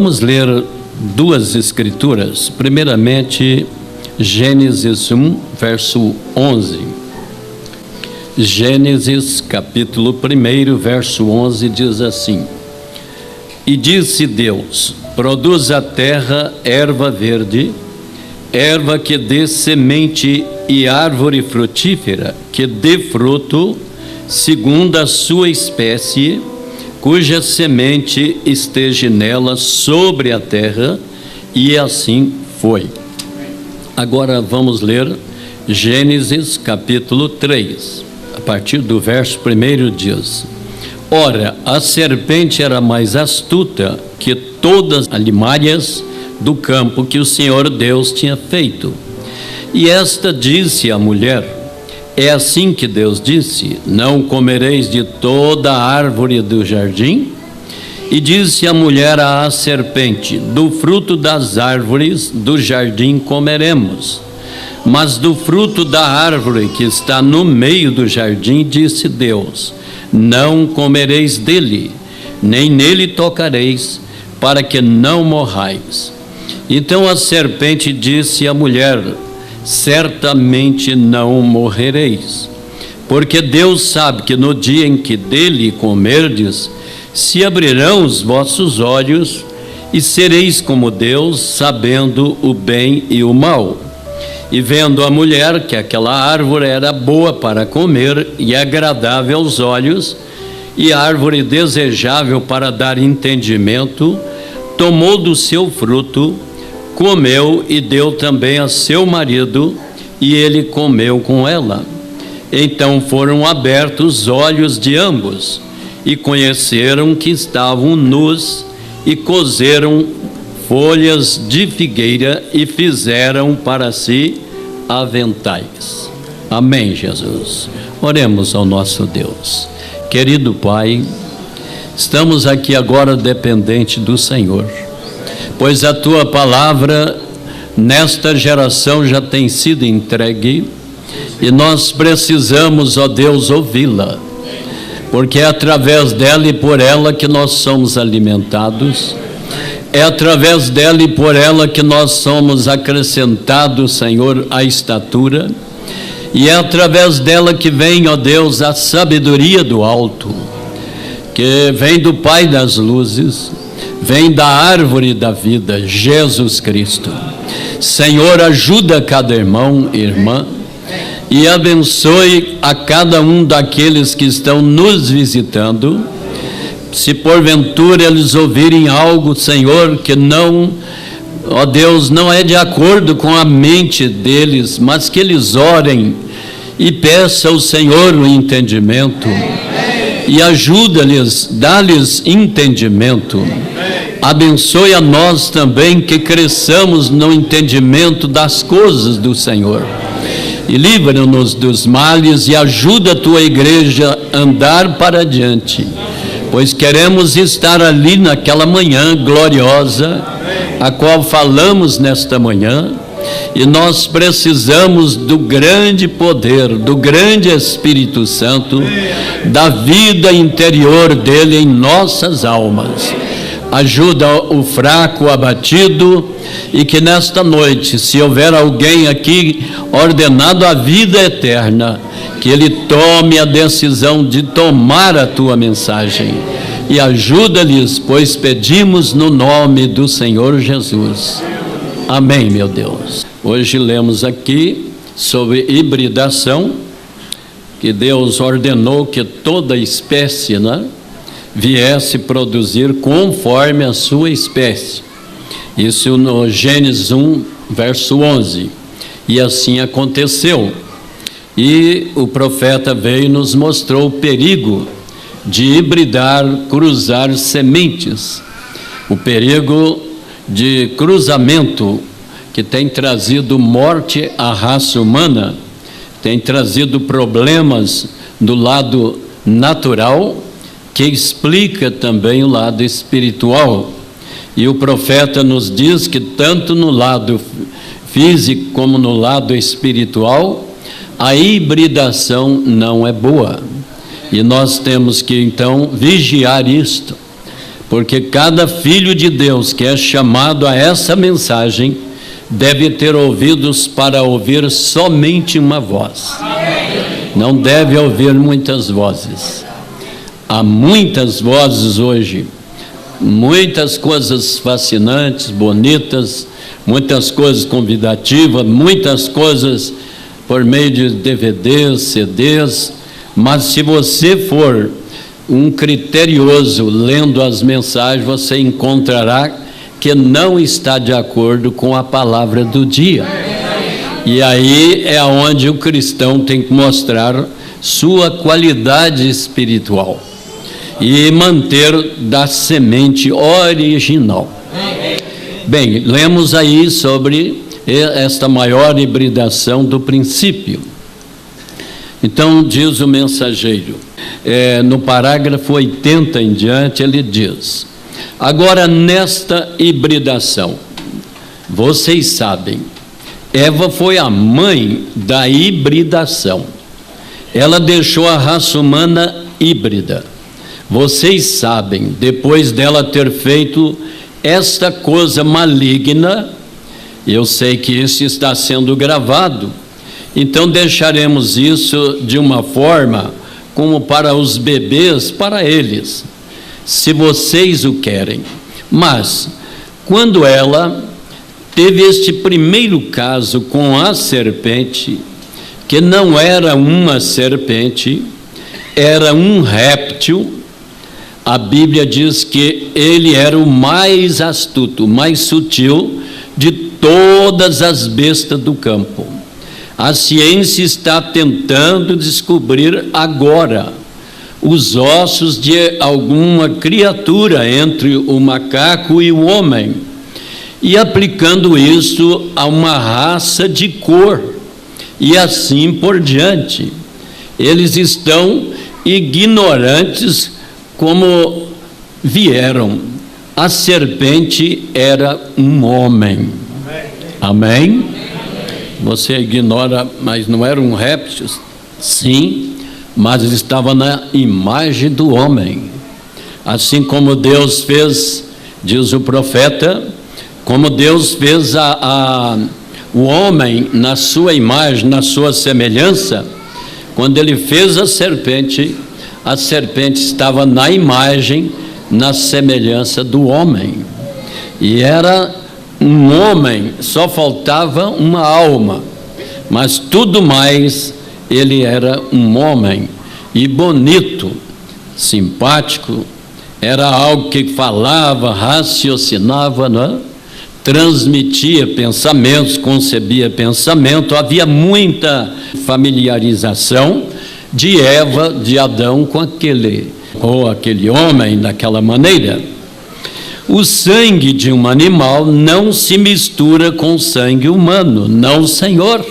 Vamos ler duas escrituras. Primeiramente, Gênesis 1, verso 11. Gênesis, capítulo 1, verso 11, diz assim: E disse Deus: produz a terra erva verde, erva que dê semente, e árvore frutífera que dê fruto, segundo a sua espécie, cuja semente esteja nela sobre a terra. E assim foi. Agora vamos ler Gênesis capítulo 3, a partir do verso 1 diz: Ora, a serpente era mais astuta que todas as alimárias do campo que o Senhor Deus tinha feito. E esta disse à mulher: é assim que Deus disse: não comereis de toda a árvore do jardim? E disse a mulher à serpente: do fruto das árvores do jardim comeremos, mas do fruto da árvore que está no meio do jardim, disse Deus: não comereis dele, nem nele tocareis, para que não morrais. Então a serpente disse à mulher: certamente não morrereis, porque Deus sabe que no dia em que dele comerdes, se abrirão os vossos olhos, e sereis como Deus, sabendo o bem e o mal. E vendo a mulher que aquela árvore era boa para comer e agradável aos olhos, e árvore desejável para dar entendimento, tomou do seu fruto, comeu e deu também a seu marido, e ele comeu com ela. Então foram abertos os olhos de ambos, e conheceram que estavam nus, e coseram folhas de figueira e fizeram para si aventais. Amém, Jesus. Oremos ao nosso Deus. Querido Pai, estamos aqui agora dependente do Senhor, pois a Tua palavra nesta geração já tem sido entregue, e nós precisamos, ó Deus, ouvi-la, porque é através dela e por ela que nós somos alimentados, é através dela e por ela que nós somos acrescentados, Senhor, à estatura, e é através dela que vem, ó Deus, a sabedoria do alto, que vem do Pai das luzes, vem da árvore da vida, Jesus Cristo. Senhor, ajuda cada irmão e irmã, e abençoe a cada um daqueles que estão nos visitando. Se porventura eles ouvirem algo, Senhor, que não, ó Deus, não é de acordo com a mente deles, mas que eles orem e peçam ao Senhor o entendimento, e ajuda-lhes, dá-lhes entendimento. Abençoe a nós também, que cresçamos no entendimento das coisas do Senhor, e livra-nos dos males, e ajuda a tua igreja a andar para adiante, pois queremos estar ali naquela manhã gloriosa, a qual falamos nesta manhã, e nós precisamos do grande poder, do grande Espírito Santo, da vida interior dele em nossas almas. Ajuda o fraco, o abatido, e que nesta noite, se houver alguém aqui ordenado a vida eterna, que ele tome a decisão de tomar a tua mensagem, e ajuda-lhes, pois pedimos no nome do Senhor Jesus. Amém, meu Deus. Hoje lemos aqui sobre hibridação, que Deus ordenou que toda espécie, viesse produzir conforme a sua espécie. Isso no Gênesis 1, verso 11. E assim aconteceu. E o profeta veio e nos mostrou o perigo de hibridar, cruzar sementes. O perigo de cruzamento, que tem trazido morte à raça humana, tem trazido problemas do lado natural, que explica também o lado espiritual. E o profeta nos diz que tanto no lado físico como no lado espiritual, a hibridação não é boa. E nós temos que então vigiar isto, porque cada filho de Deus que é chamado a essa mensagem deve ter ouvidos para ouvir somente uma voz. Não deve ouvir muitas vozes. Há muitas vozes hoje, muitas coisas fascinantes, bonitas, muitas coisas convidativas, muitas coisas por meio de DVDs, CDs, mas se você for um criterioso lendo as mensagens, você encontrará que não está de acordo com a palavra do dia. E aí é onde o cristão tem que mostrar sua qualidade espiritual e manter da semente original. Bem, lemos aí sobre esta maior hibridação do princípio. Então diz o mensageiro, no parágrafo 80 em diante, ele diz: agora nesta hibridação, vocês sabem, Eva foi a mãe da hibridação. Ela deixou a raça humana híbrida. Vocês sabem, depois dela ter feito esta coisa maligna, eu sei que isso está sendo gravado, então deixaremos isso de uma forma como para os bebês, para eles, se vocês o querem. Mas, quando ela teve este primeiro caso com a serpente, que não era uma serpente, era um réptil, a Bíblia diz que ele era o mais astuto, o mais sutil de todas as bestas do campo. A ciência está tentando descobrir agora os ossos de alguma criatura entre o macaco e o homem, e aplicando isso a uma raça de cor, e assim por diante. Eles estão ignorantes como vieram. A serpente era um homem. Amém? Você ignora, mas não era um réptil? Sim, mas estava na imagem do homem. Assim como Deus fez, diz o profeta, como Deus fez o homem na sua imagem, na sua semelhança, quando ele fez a serpente estava na imagem, na semelhança do homem. E era um homem, só faltava uma alma, mas tudo mais, ele era um homem, e bonito, simpático, era algo que falava, raciocinava, não é? Transmitia pensamentos, concebia pensamento, havia muita familiarização de Eva, de Adão com aquele homem daquela maneira. O sangue de um animal não se mistura com o sangue humano, não, Senhor.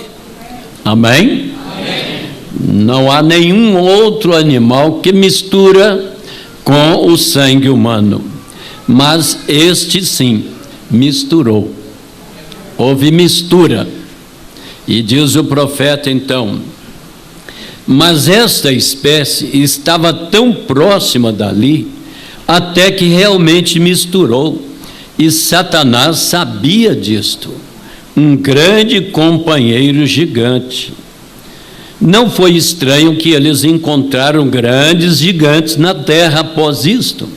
Amém? Amém. Não há nenhum outro animal que mistura com o sangue humano, mas este sim misturou. Houve mistura. E diz o profeta então: mas esta espécie estava tão próxima dali, até que realmente misturou, e Satanás sabia disto, um grande companheiro gigante. Não foi estranho que eles encontraram grandes gigantes na terra após isto.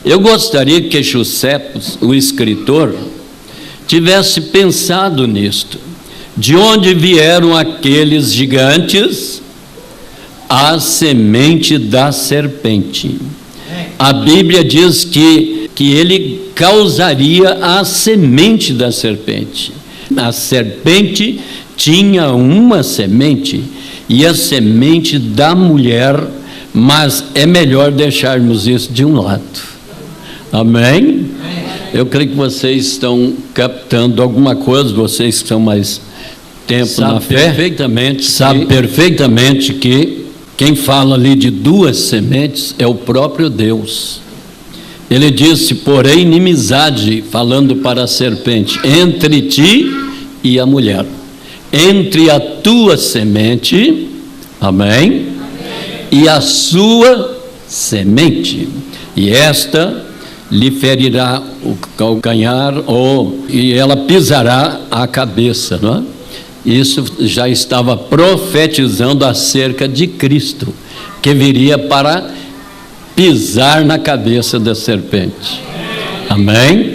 Eu gostaria que Josefos, o escritor, tivesse pensado nisto. De onde vieram aqueles gigantes? A semente da serpente. A Bíblia diz que ele causaria a semente da serpente. A serpente tinha uma semente, e a semente da mulher, mas é melhor deixarmos isso de um lado. Amém? Eu creio que vocês estão captando alguma coisa, vocês que estão mais tempo na fé, sabe perfeitamente que quem fala ali de duas sementes é o próprio Deus. Ele disse: porém, inimizade, falando para a serpente, entre ti e a mulher, entre a tua semente, amém? E a sua semente, e esta lhe ferirá o calcanhar, e ela pisará a cabeça, não é? Isso já estava profetizando acerca de Cristo, que viria para pisar na cabeça da serpente. Amém?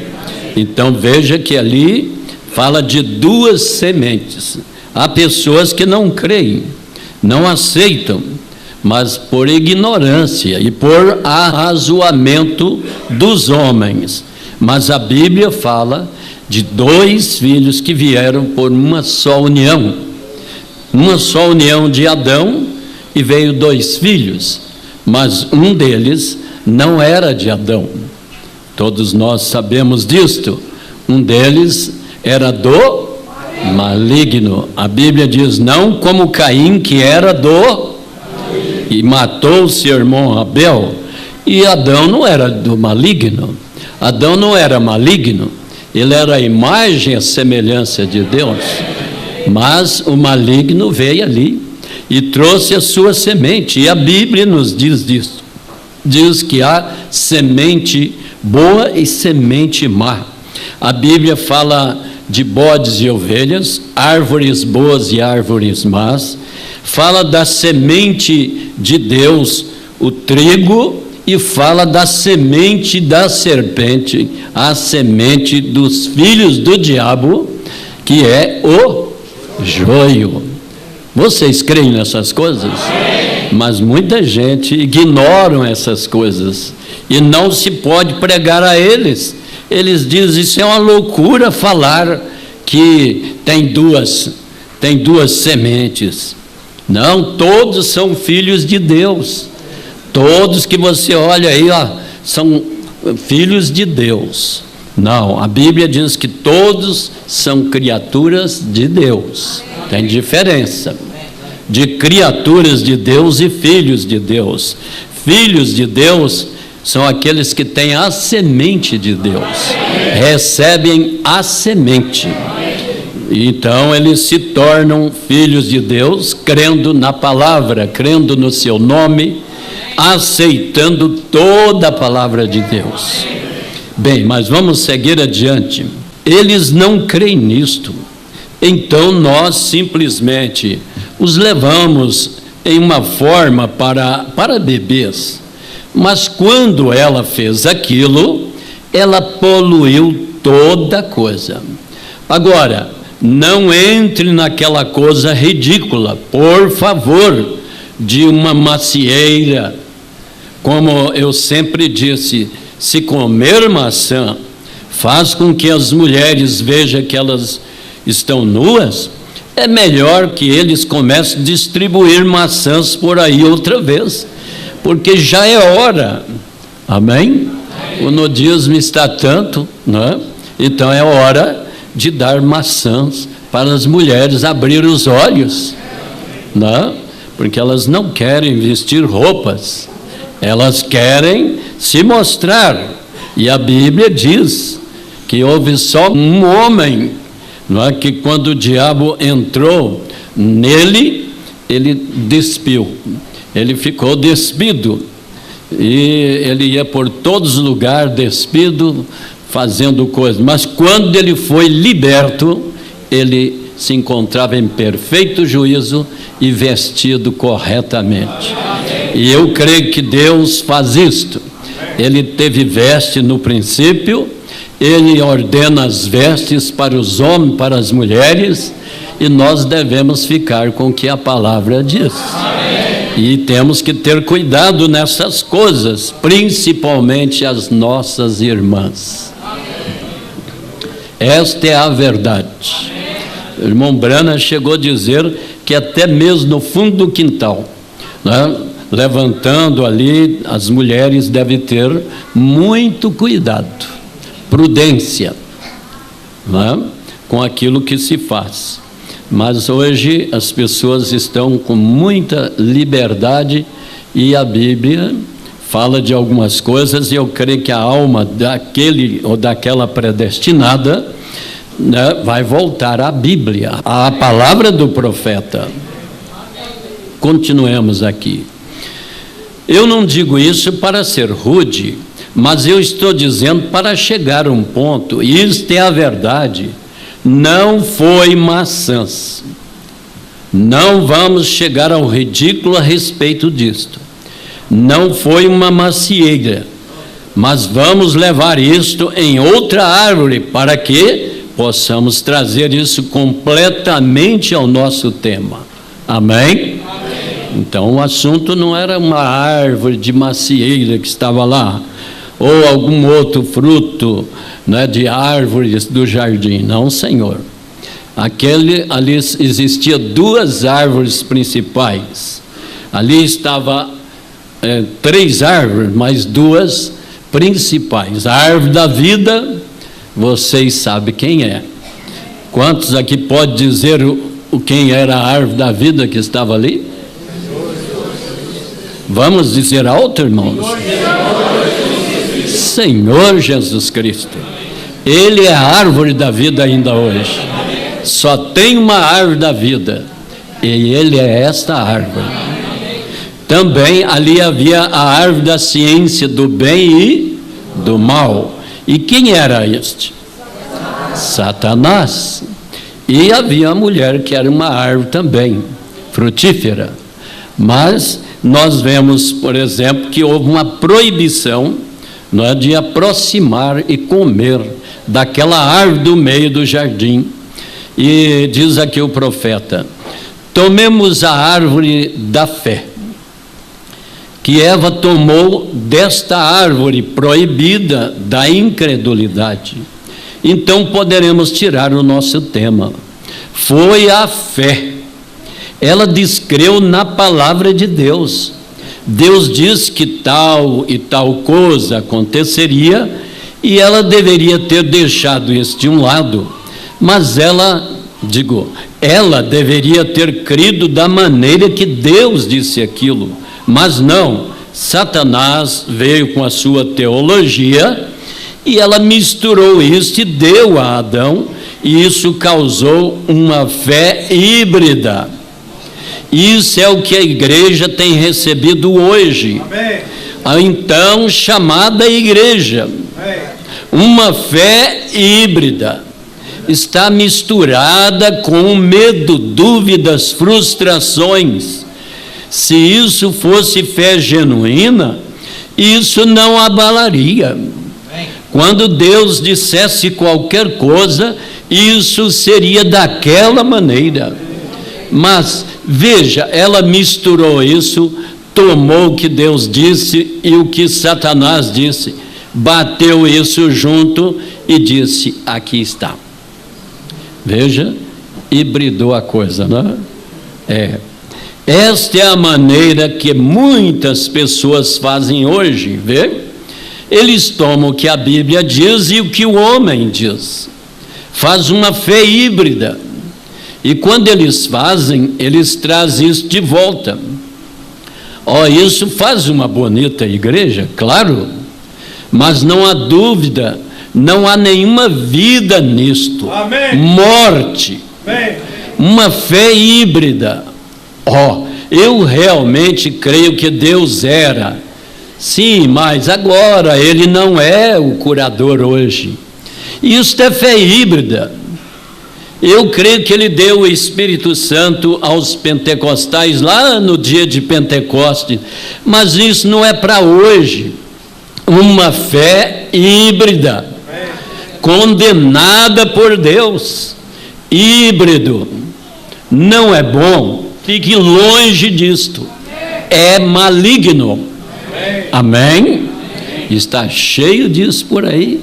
Então veja que ali fala de duas sementes. Há pessoas que não creem, não aceitam, mas por ignorância e por arrazoamento dos homens. Mas a Bíblia fala de dois filhos que vieram por uma só união de Adão, e veio dois filhos, mas um deles não era de Adão. Todos nós sabemos disto. Um deles era do maligno. A Bíblia diz: não como Caim, que era do e matou seu irmão Abel. E Adão não era do maligno. Adão não era maligno. Ele era a imagem e a semelhança de Deus. Mas o maligno veio ali e trouxe a sua semente. E a Bíblia nos diz disso. Diz que há semente boa e semente má. A Bíblia fala de bodes e ovelhas, árvores boas e árvores más. Fala da semente de Deus, o trigo, e fala da semente da serpente, a semente dos filhos do diabo, que é o joio. Vocês creem nessas coisas? Mas muita gente ignora essas coisas e não se pode pregar a eles. Eles dizem: isso é uma loucura falar que tem duas sementes. Não, todos são filhos de Deus. Todos que você olha aí, são filhos de Deus. Não, a Bíblia diz que todos são criaturas de Deus. Tem diferença de criaturas de Deus e filhos de Deus. Filhos de Deus são aqueles que têm a semente de Deus, recebem a semente. Então eles se tornam filhos de Deus, crendo na palavra, crendo no seu nome, aceitando toda a palavra de Deus. Bem, mas vamos seguir adiante. Eles não creem nisto, então nós simplesmente os levamos em uma forma para bebês. Mas quando ela fez aquilo, ela poluiu toda a coisa. Agora, não entre naquela coisa ridícula, por favor, de uma macieira. Como eu sempre disse, se comer maçã faz com que as mulheres vejam que elas estão nuas, é melhor que eles comecem a distribuir maçãs por aí outra vez, porque já é hora. Amém? O nudismo está tanto, né? Então é hora de dar maçãs para as mulheres abrir os olhos, né? Porque elas não querem vestir roupas, elas querem se mostrar. E a Bíblia diz que houve só um homem, não é, que quando o diabo entrou nele, ele despiu, ele ficou despido, e ele ia por todos os lugares despido, fazendo coisas. Mas quando ele foi liberto, ele se encontrava em perfeito juízo e vestido corretamente. E eu creio que Deus faz isto. Ele teve veste no princípio, ele ordena as vestes para os homens, para as mulheres, e nós devemos ficar com o que a palavra diz. E temos que ter cuidado nessas coisas, principalmente as nossas irmãs. Esta é a verdade. O irmão Branham chegou a dizer que até mesmo no fundo do quintal, né, levantando ali, as mulheres devem ter muito cuidado, prudência, né, com aquilo que se faz. Mas hoje as pessoas estão com muita liberdade, e a Bíblia fala de algumas coisas, e eu creio que a alma daquele ou daquela predestinada, né, vai voltar à Bíblia, à palavra do profeta. Continuemos aqui. Eu não digo isso para ser rude, Mas eu estou dizendo para chegar a um ponto, e isto é a verdade, não foi maçãs. Não vamos chegar ao ridículo a respeito disto. Não foi uma macieira, mas vamos levar isto em outra árvore para que possamos trazer isso completamente ao nosso tema. Amém? Então o assunto não era uma árvore de macieira que estava lá, ou algum outro fruto, né, de árvores do jardim. Não, Senhor. Ali existia duas árvores principais. Ali estava 3 árvores, mas 2 principais. A árvore da vida, vocês sabem quem é. Quantos aqui pode dizer quem era a árvore da vida que estava ali? Vamos dizer alto, irmãos? Senhor Jesus Cristo. Ele é a árvore da vida ainda hoje. Só tem uma árvore da vida, e ele é esta árvore. Também ali havia a árvore da ciência do bem e do mal. E quem era este? Satanás. E havia a mulher que era uma árvore também, frutífera. Mas nós vemos, por exemplo, que houve uma proibição, não é, de aproximar e comer daquela árvore do meio do jardim. E diz aqui o profeta: tomemos a árvore da fé, que Eva tomou desta árvore proibida da incredulidade. Então poderemos tirar o nosso tema. Foi a fé. Ela descreu na palavra de Deus. Deus diz que tal e tal coisa aconteceria, e ela deveria ter deixado isso de um lado. Mas ela deveria ter crido da maneira que Deus disse aquilo. Mas não, Satanás veio com a sua teologia e ela misturou isso e deu a Adão, e isso causou uma fé híbrida. Isso é o que a igreja tem recebido hoje. Amém. A então chamada igreja. Amém. Uma fé híbrida. Está misturada com medo, dúvidas, frustrações. Se isso fosse fé genuína, isso não abalaria. Quando Deus dissesse qualquer coisa, isso seria daquela maneira. Mas, veja, ela misturou isso, tomou o que Deus disse e o que Satanás disse, bateu isso junto e disse: aqui está. Veja, hibridou a coisa, não é? Esta é a maneira que muitas pessoas fazem hoje, vê? Eles tomam o que a Bíblia diz e o que o homem diz. Faz uma fé híbrida. E quando eles fazem, eles trazem isso de volta. Isso faz uma bonita igreja, claro, mas não há dúvida, não há nenhuma vida nisto. Amém. Morte. Amém. Uma fé híbrida. Eu realmente creio que Deus era. Sim, mas agora Ele não é o curador hoje. Isso é fé híbrida. Eu creio que Ele deu o Espírito Santo aos pentecostais lá no dia de Pentecostes, mas isso não é para hoje. Uma fé híbrida, condenada por Deus. Híbrido não é bom, fique longe disto, é maligno. Amém? Está cheio disso por aí.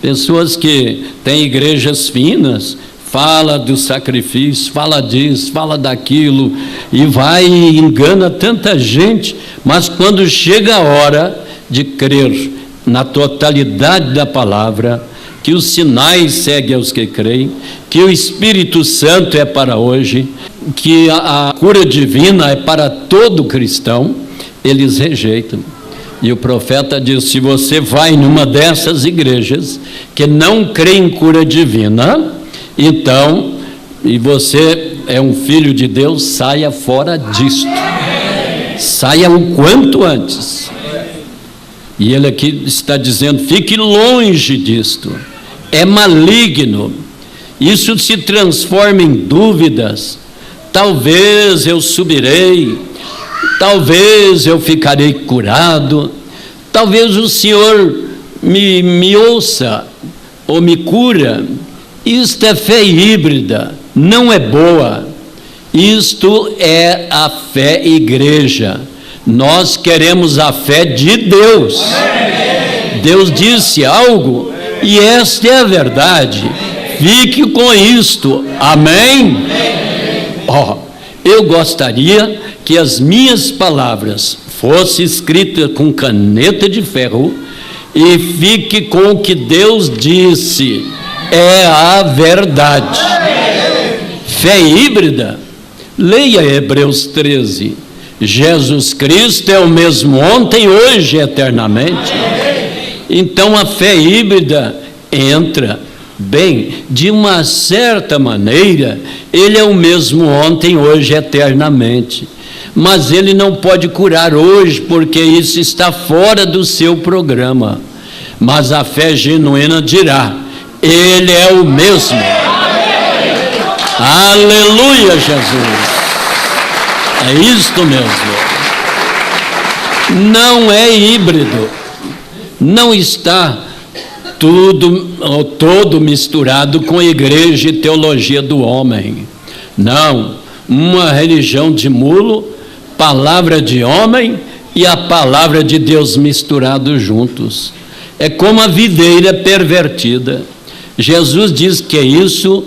Pessoas que têm igrejas finas, fala do sacrifício, fala disso, fala daquilo, e vai e engana tanta gente, mas quando chega a hora de crer na totalidade da palavra, que os sinais seguem aos que creem, que o Espírito Santo é para hoje, que a cura divina é para todo cristão, eles rejeitam. E o profeta diz: se você vai numa dessas igrejas que não crê em cura divina, então, e você é um filho de Deus, saia fora disto. Saia o quanto antes. E ele aqui está dizendo: fique longe disto, é maligno. Isso se transforma em dúvidas. Talvez eu subirei, talvez eu ficarei curado, talvez o Senhor me ouça ou me cura. Isto é fé híbrida, não é boa. Isto é a fé igreja. Nós queremos a fé de Deus. Deus disse algo e esta é a verdade. Fique com isto. Amém? Eu gostaria que as minhas palavras fossem escritas com caneta de ferro e fique com o que Deus disse. É a verdade. Fé híbrida? Leia Hebreus 13. Jesus Cristo é o mesmo ontem, hoje e eternamente. Então a fé híbrida entra bem, de uma certa maneira, ele é o mesmo ontem, hoje e eternamente. Mas ele não pode curar hoje, porque isso está fora do seu programa. Mas a fé genuína dirá: ele é o mesmo. Aleluia, Jesus. É isto mesmo. Não é híbrido. Não está todo misturado com igreja e teologia do homem. Não. Uma religião de mulo, palavra de homem e a palavra de Deus misturados juntos. É como a videira pervertida. Jesus diz que isso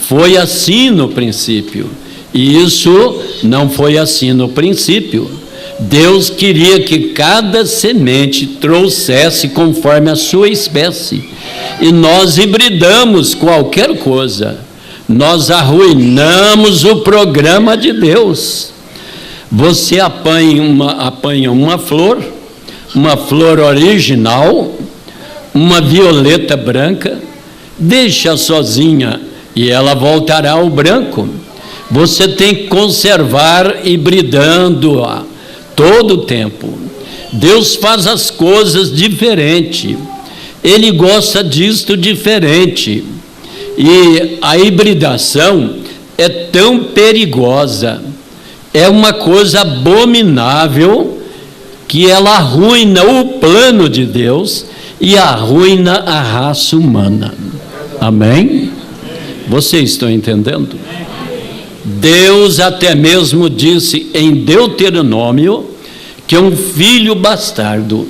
foi assim no princípio. E isso não foi assim no princípio. Deus queria que cada semente trouxesse conforme a sua espécie. E nós hibridamos qualquer coisa. Nós arruinamos o programa de Deus. Você apanha uma flor original, uma violeta branca, deixa sozinha e ela voltará ao branco. Você tem que conservar hibridando-a todo o tempo. Deus faz as coisas diferente. Ele gosta disto diferente. E a hibridação é tão perigosa, é uma coisa abominável, que ela arruina o plano de Deus e arruina a raça humana. Amém? Vocês estão entendendo? Deus até mesmo disse em Deuteronômio que um filho bastardo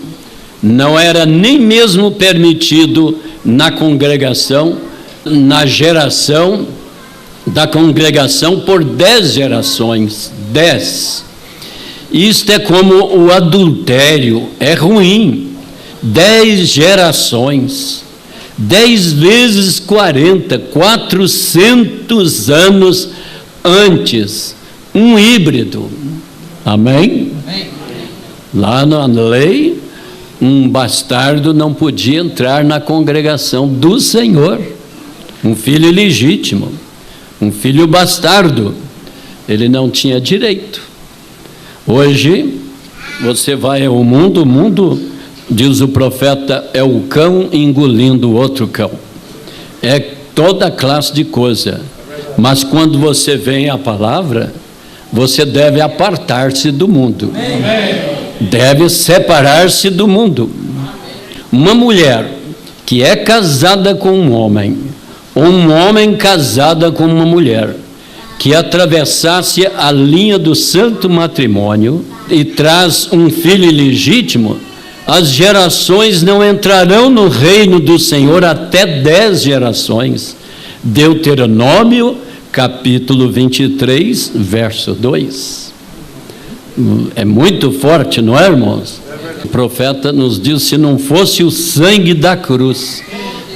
não era nem mesmo permitido na congregação, na geração da congregação por 10 gerações. 10. Isto é como o adultério, é ruim. 10 gerações. 10 vezes 40, 400 anos antes, um híbrido. Amém? Lá na lei, um bastardo não podia entrar na congregação do Senhor. Um filho ilegítimo, um filho bastardo, ele não tinha direito. Hoje, você vai ao mundo, o mundo, diz o profeta, é o cão engolindo o outro cão. É toda classe de coisa. Mas quando você vem à palavra, você deve apartar-se do mundo. Deve separar-se do mundo. Uma mulher que é casada com um homem, ou um homem casada com uma mulher, que atravessasse a linha do santo matrimônio e traz um filho ilegítimo, as gerações não entrarão no reino do Senhor até 10 gerações. Deuteronômio, capítulo 23, verso 2. É muito forte, não é, irmãos? O profeta nos diz: se não fosse o sangue da cruz,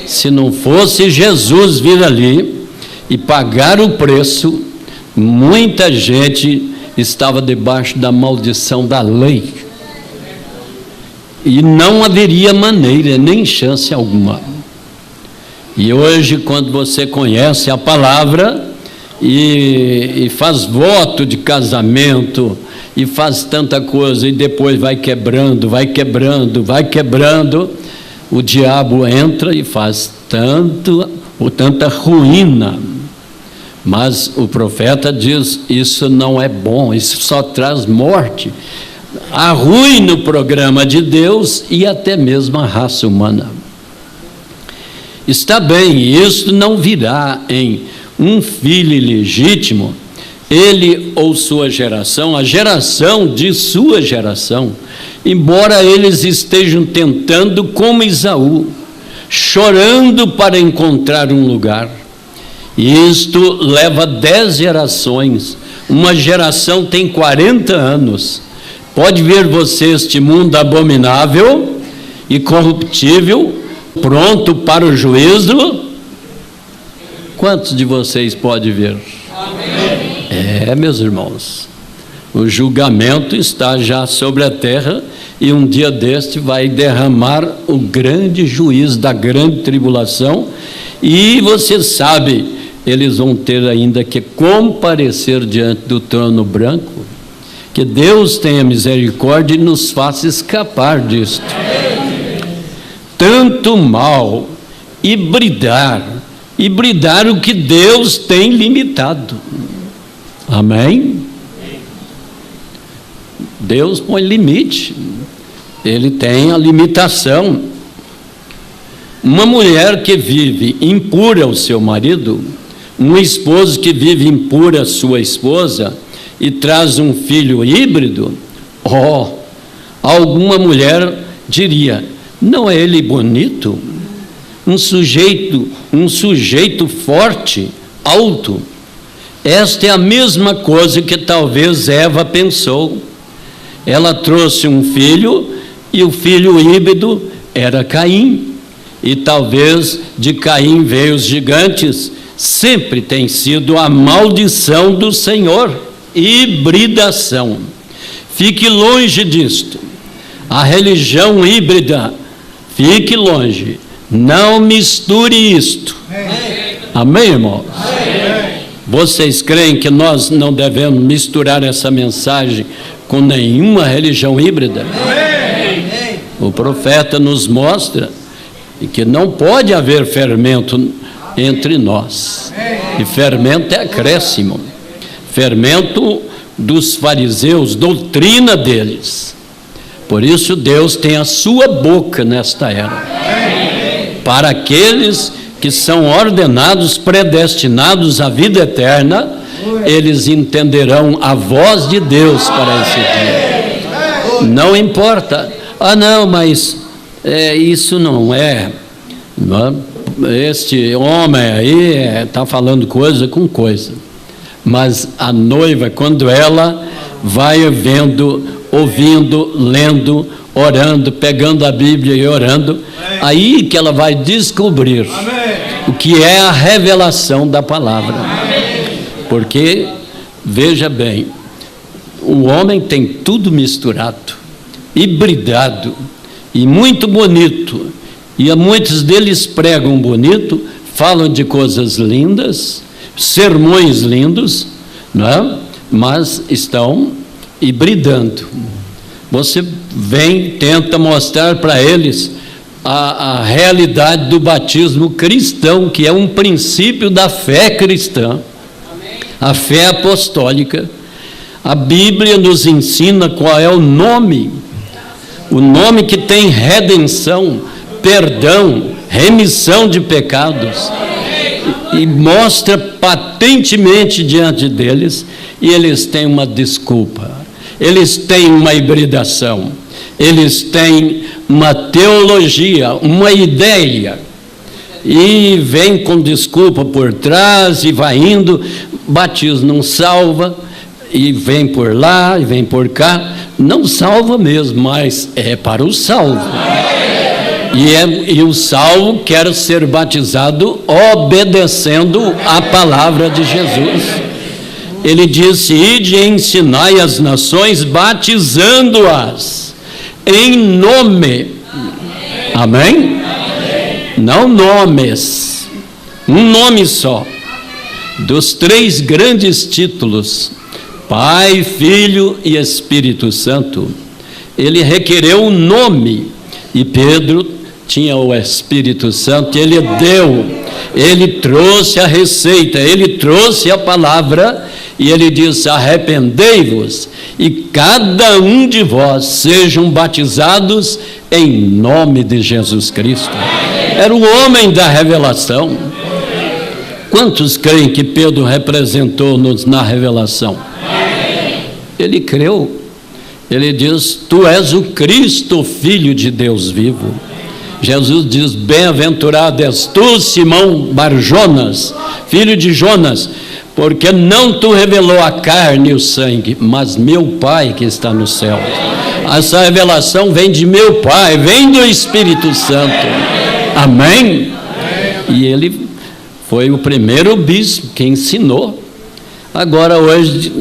se não fosse Jesus vir ali e pagar o preço, muita gente estava debaixo da maldição da lei. E não haveria maneira, nem chance alguma. E hoje, quando você conhece a palavra e faz voto de casamento, e faz tanta coisa, e depois vai quebrando, o diabo entra e faz tanta ruína. Mas o profeta diz: isso não é bom, isso só traz morte, arruina o programa de Deus e até mesmo a raça humana. Está bem, isso não virá em um filho ilegítimo, ele ou sua geração, a geração de sua geração, embora eles estejam tentando como Esaú, chorando para encontrar um lugar. E isto leva 10 gerações, uma geração tem 40 anos. Pode ver você este mundo abominável e corruptível, pronto para o juízo. Quantos de vocês podem ver? Amém. Meus irmãos, o julgamento está já sobre a terra, e um dia deste vai derramar o grande juízo da grande tribulação, e você sabe, eles vão ter ainda que comparecer diante do trono branco. Que Deus tenha misericórdia e nos faça escapar disto. Tanto mal, hibridar o que Deus tem limitado. Amém? Deus põe limite, Ele tem a limitação. Uma mulher que vive impura o seu marido, um esposo que vive impura a sua esposa e traz um filho híbrido, alguma mulher diria: não é ele bonito? Um sujeito forte, alto. Esta é a mesma coisa que talvez Eva pensou. Ela trouxe um filho, e o filho híbrido era Caim, e talvez de Caim veio os gigantes. Sempre tem sido a maldição do Senhor, hibridação. Fique longe disto. A religião híbrida, fique longe, não misture isto. Amém, irmãos? Vocês creem que nós não devemos misturar essa mensagem com nenhuma religião híbrida? O profeta nos mostra que não pode haver fermento entre nós, e fermento é acréscimo, fermento dos fariseus, doutrina deles. Por isso Deus tem a sua boca nesta era, para aqueles que são ordenados, predestinados à vida eterna. Eles entenderão a voz de Deus para esse dia. Não importa, não, mas isso não é, este homem aí está falando coisa com coisa. Mas a noiva, quando ela vai vendo, ouvindo, lendo, orando, pegando a Bíblia e orando, aí que ela vai descobrir o que é a revelação da palavra. Porque, veja bem, o homem tem tudo misturado, hibridado, e muito bonito, e muitos deles pregam bonito, falam de coisas lindas, sermões lindos, não é? Mas estão hibridando. Você vem, tenta mostrar para eles a realidade do batismo cristão, que é um princípio da fé cristã, a fé apostólica. A Bíblia nos ensina qual é o nome que tem redenção, perdão, remissão de pecados, e mostra patentemente diante deles, e eles têm uma desculpa, eles têm uma hibridação, eles têm uma teologia, uma ideia, e vem com desculpa por trás, e vai indo. Batismo não salva, e vem por lá, e vem por cá. Não salva mesmo, mas é para o salvo. E o salvo quer ser batizado obedecendo a palavra de Jesus. Ele disse: ide e ensinai as nações, batizando-as em nome. Amém? Não nomes, um nome só. dos 3 grandes títulos, Pai, Filho e Espírito Santo, ele requereu um nome, e Pedro tinha o Espírito Santo, ele deu, ele trouxe a receita, ele trouxe a palavra, e ele disse: arrependei-vos, e cada um de vós sejam batizados em nome de Jesus Cristo. Era o homem da revelação. Quantos creem que Pedro representou-nos na revelação? Ele creu. Ele diz: tu és o Cristo, Filho de Deus vivo. Jesus diz: bem-aventurado és tu, Simão Bar-Jonas, filho de Jonas, porque não tu revelou a carne e o sangue, mas meu Pai que está no céu. Essa revelação vem de meu Pai, vem do Espírito Santo. Amém? E ele foi o primeiro bispo que ensinou. Agora hoje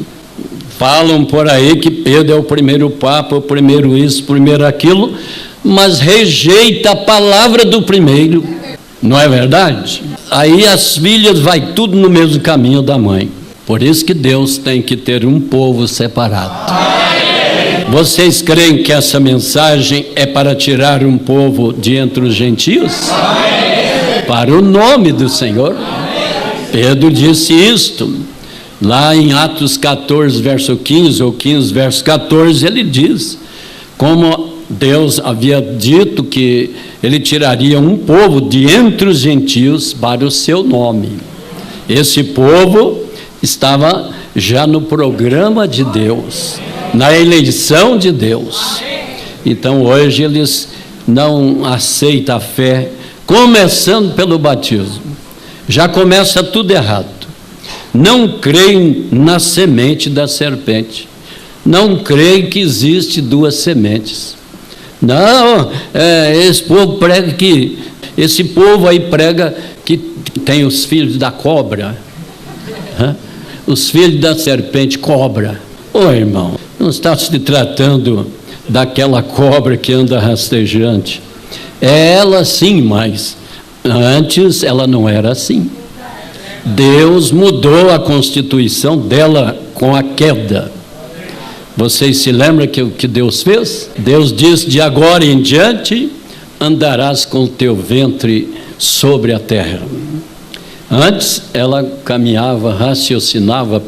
falam por aí que Pedro é o primeiro papa, o primeiro isso, o primeiro aquilo, mas rejeita a palavra do primeiro, não é verdade? Aí as filhas vai tudo no mesmo caminho da mãe. Por isso que Deus tem que ter um povo separado. Vocês creem que essa mensagem é para tirar um povo de entre os gentios? Para o nome do Senhor. Pedro disse isto lá em Atos 14, verso 15, ou 15, verso 14, ele diz, como Deus havia dito que ele tiraria um povo de entre os gentios para o seu nome. Esse povo estava já no programa de Deus, na eleição de Deus. Então hoje eles não aceitam a fé, começando pelo batismo. Já começa tudo errado. Não creem na semente da serpente. Não creem que existe 2 sementes. Não, esse povo prega que, esse povo aí prega que tem os filhos da cobra, os filhos da serpente cobra. Ô irmão, não está se tratando daquela cobra que anda rastejante. É ela sim, mas antes ela não era assim. Deus mudou a constituição dela com a queda. Vocês se lembram que o que Deus fez? Deus disse: de agora em diante andarás com o teu ventre sobre a terra. Antes ela caminhava, raciocinava,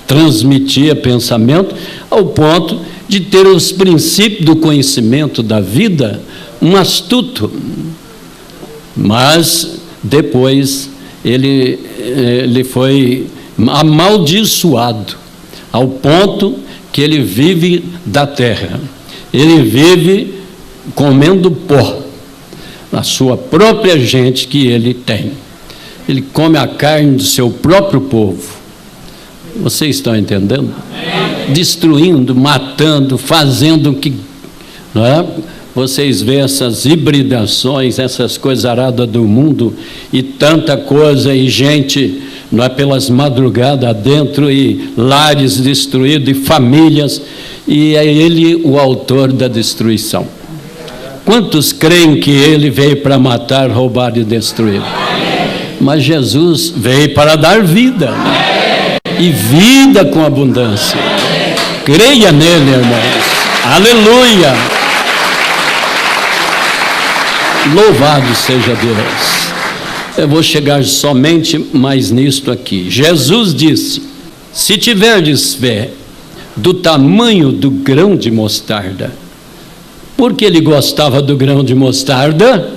transmitia pensamento, ao ponto de ter os princípios do conhecimento da vida, um astuto. Mas depois ele foi amaldiçoado, ao ponto que ele vive da terra, ele vive comendo pó, a sua própria gente que ele tem, ele come a carne do seu próprio povo. Vocês estão entendendo? Destruindo, matando, fazendo o que, não é? Vocês veem essas hibridações, essas coisas aradas do mundo, e tanta coisa, e gente, não é, pelas madrugadas dentro, e lares destruídos, e famílias, e é ele o autor da destruição. Quantos creem que ele veio para matar, roubar e destruir? Mas Jesus veio para dar vida, e vida com abundância. Creia nele, irmãos. Aleluia! Louvado seja Deus. Eu vou chegar somente mais nisto aqui. Jesus disse: se tiverdes fé do tamanho do grão de mostarda. Por que ele gostava do grão de mostarda?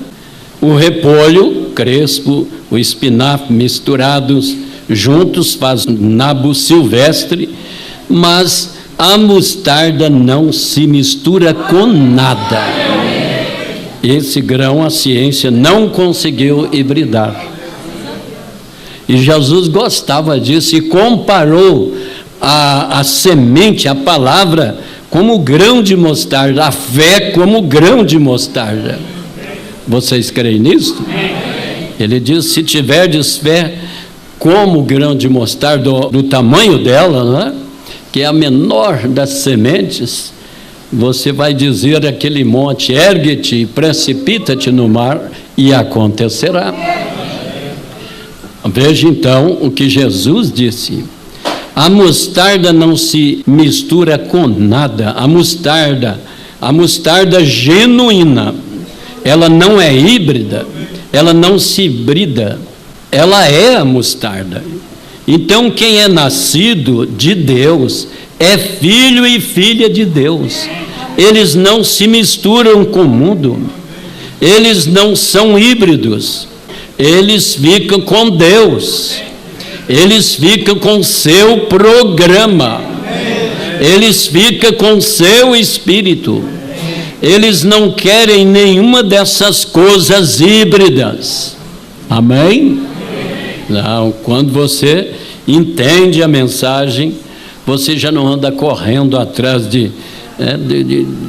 O repolho crespo, o espinafre misturados juntos faz nabo silvestre, mas a mostarda não se mistura com nada. Esse grão a ciência não conseguiu hibridar. E Jesus gostava disso e comparou a semente, a palavra, como grão de mostarda, a fé como grão de mostarda. Vocês creem nisso? Ele diz: se tiverdes fé como grão de mostarda, do tamanho dela, não é? Que é a menor das sementes, você vai dizer àquele monte: ergue-te e precipita-te no mar, e acontecerá. Veja então o que Jesus disse. A mostarda não se mistura com nada. A mostarda genuína, ela não é híbrida, ela não se hibrida, ela é a mostarda. Então quem é nascido de Deus é filho e filha de Deus. Eles não se misturam com o mundo, eles não são híbridos, eles ficam com Deus, eles ficam com o seu programa, eles ficam com o seu espírito. Eles não querem nenhuma dessas coisas híbridas. Amém? Não, quando você entende a mensagem, você já não anda correndo atrás de